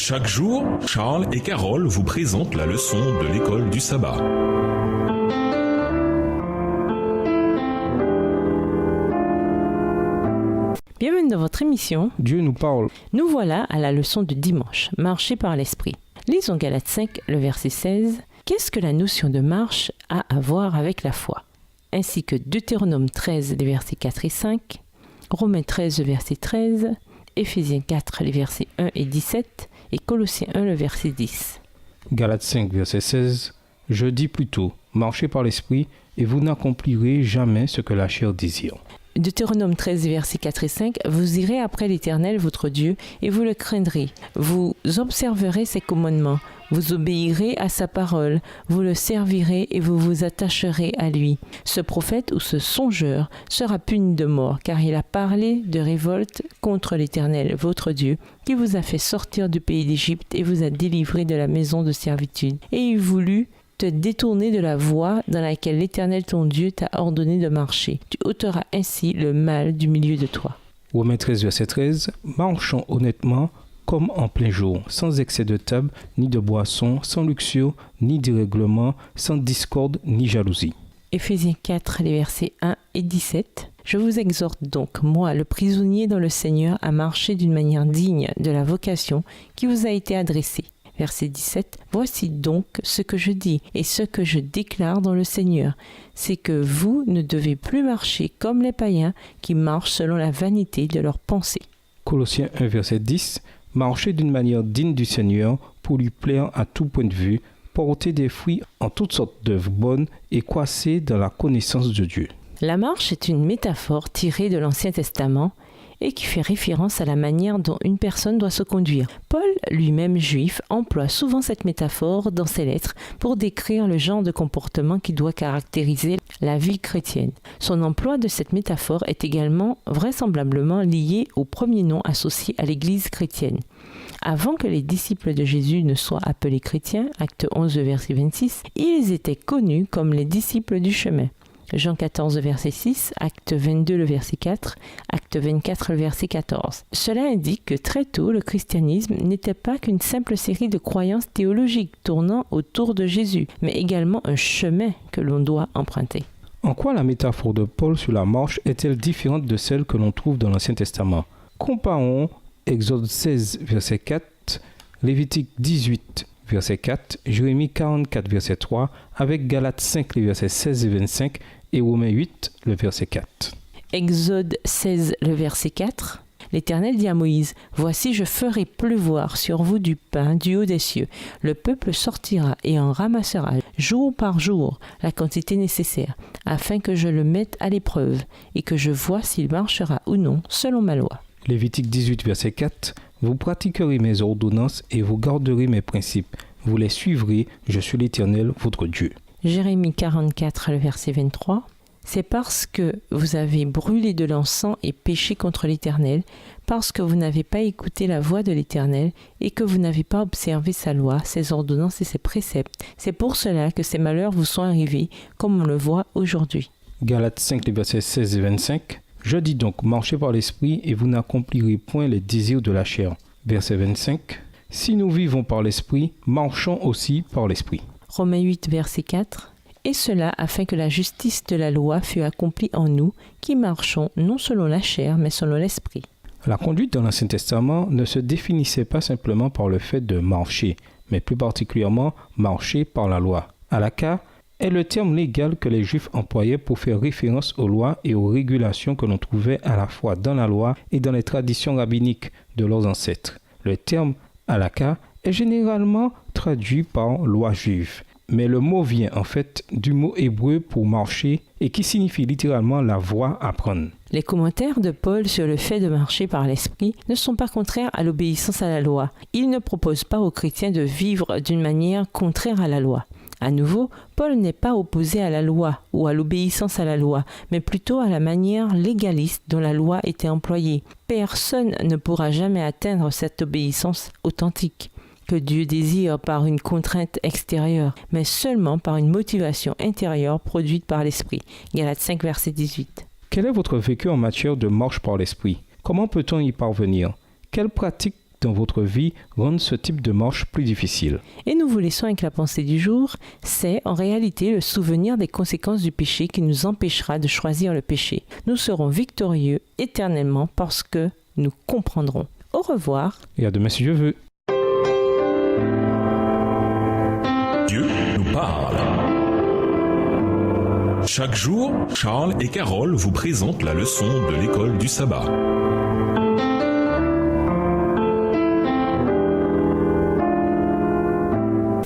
Chaque jour, Charles et Carole vous présentent la leçon de l'école du sabbat. Bienvenue dans votre émission Dieu nous parle. Nous voilà à la leçon de dimanche, marcher par l'esprit. Lisons Galates 5, le verset 16. Qu'est-ce que la notion de marche a à voir avec la foi? Ainsi que Deutéronome 13, les versets 4 et 5, Romains 13, le verset 13, Éphésiens 4, les versets 1 et 17, et Colossiens 1, le verset 10. Galates 5, verset 16. Je dis plutôt, marchez par l'esprit, et vous n'accomplirez jamais ce que la chair désire. Deutéronome 13, versets 4 et 5, vous irez après l'Éternel, votre Dieu, et vous le craindrez. Vous observerez ses commandements, vous obéirez à sa parole, vous le servirez et vous vous attacherez à lui. Ce prophète ou ce songeur sera puni de mort, car il a parlé de révolte contre l'Éternel, votre Dieu, qui vous a fait sortir du pays d'Égypte et vous a délivré de la maison de servitude. Et il voulut te détourner de la voie dans laquelle l'Éternel ton Dieu t'a ordonné de marcher. Tu ôteras ainsi le mal du milieu de toi. Romains 13, verset 13. Marchons honnêtement comme en plein jour, sans excès de table, ni de boisson, sans luxure, ni dérèglement, sans discorde, ni jalousie. Éphésiens 4, les versets 1 et 17. Je vous exhorte donc, moi, le prisonnier dans le Seigneur, à marcher d'une manière digne de la vocation qui vous a été adressée. Verset 17. Voici donc ce que je dis et ce que je déclare dans le Seigneur, c'est que vous ne devez plus marcher comme les païens qui marchent selon la vanité de leurs pensées. Colossiens 1, verset 10. Marchez d'une manière digne du Seigneur pour lui plaire à tout point de vue, porter des fruits en toutes sortes d'œuvres bonnes et croissez dans la connaissance de Dieu. La marche est une métaphore tirée de l'Ancien Testament et qui fait référence à la manière dont une personne doit se conduire. Paul, lui-même juif, emploie souvent cette métaphore dans ses lettres pour décrire le genre de comportement qui doit caractériser la vie chrétienne. Son emploi de cette métaphore est également vraisemblablement lié au premier nom associé à l'Église chrétienne. Avant que les disciples de Jésus ne soient appelés chrétiens, acte 11, verset 26, ils étaient connus comme les disciples du chemin. Jean 14, verset 6, acte 22, le verset 4, acte 24, le verset 14. Cela indique que très tôt, le christianisme n'était pas qu'une simple série de croyances théologiques tournant autour de Jésus, mais également un chemin que l'on doit emprunter. En quoi la métaphore de Paul sur la marche est-elle différente de celle que l'on trouve dans l'Ancien Testament? Comparons Exode 16, verset 4, Lévitique 18, verset 4, Jérémie 44, verset 3, avec Galates 5, les versets 16 et 25, et Romains 8, le verset 4. Exode 16, le verset 4. L'Éternel dit à Moïse, « Voici, je ferai pleuvoir sur vous du pain du haut des cieux. Le peuple sortira et en ramassera jour par jour la quantité nécessaire, afin que je le mette à l'épreuve et que je vois s'il marchera ou non selon ma loi. » Lévitique 18, verset 4. Vous pratiquerez mes ordonnances et vous garderez mes principes. Vous les suivrez, je suis l'Éternel, votre Dieu. Jérémie 44, le verset 23. C'est parce que vous avez brûlé de l'encens et péché contre l'Éternel, parce que vous n'avez pas écouté la voix de l'Éternel et que vous n'avez pas observé sa loi, ses ordonnances et ses préceptes. C'est pour cela que ces malheurs vous sont arrivés, comme on le voit aujourd'hui. Galates 5, les versets 16 et 25. Je dis donc, marchez par l'esprit et vous n'accomplirez point les désirs de la chair. Verset 25. Si nous vivons par l'esprit, marchons aussi par l'esprit. Romains 8, verset 4. Et cela afin que la justice de la loi fût accomplie en nous, qui marchons non selon la chair, mais selon l'esprit. La conduite dans l'Ancien Testament ne se définissait pas simplement par le fait de marcher, mais plus particulièrement marcher par la loi. Halakha est le terme légal que les Juifs employaient pour faire référence aux lois et aux régulations que l'on trouvait à la fois dans la loi et dans les traditions rabbiniques de leurs ancêtres. Le terme halakha est généralement traduit par loi juive, mais le mot vient en fait du mot hébreu pour marcher et qui signifie littéralement la voie à prendre. Les commentaires de Paul sur le fait de marcher par l'esprit ne sont pas contraires à l'obéissance à la loi. Il ne propose pas aux chrétiens de vivre d'une manière contraire à la loi. À nouveau, Paul n'est pas opposé à la loi ou à l'obéissance à la loi, mais plutôt à la manière légaliste dont la loi était employée. Personne ne pourra jamais atteindre cette obéissance authentique que Dieu désire par une contrainte extérieure, mais seulement par une motivation intérieure produite par l'Esprit. Galates 5, verset 18. Quel est votre vécu en matière de marche par l'Esprit? Comment peut-on y parvenir? Quelles pratiques dans votre vie rendent ce type de marche plus difficile. Et nous vous laissons avec la pensée du jour. C'est en réalité le souvenir des conséquences du péché qui nous empêchera de choisir le péché. Nous serons victorieux éternellement parce que nous comprendrons. Au revoir. Et à demain si Dieu veut. Dieu nous parle. Chaque jour, Charles et Carole vous présentent la leçon de l'école du sabbat.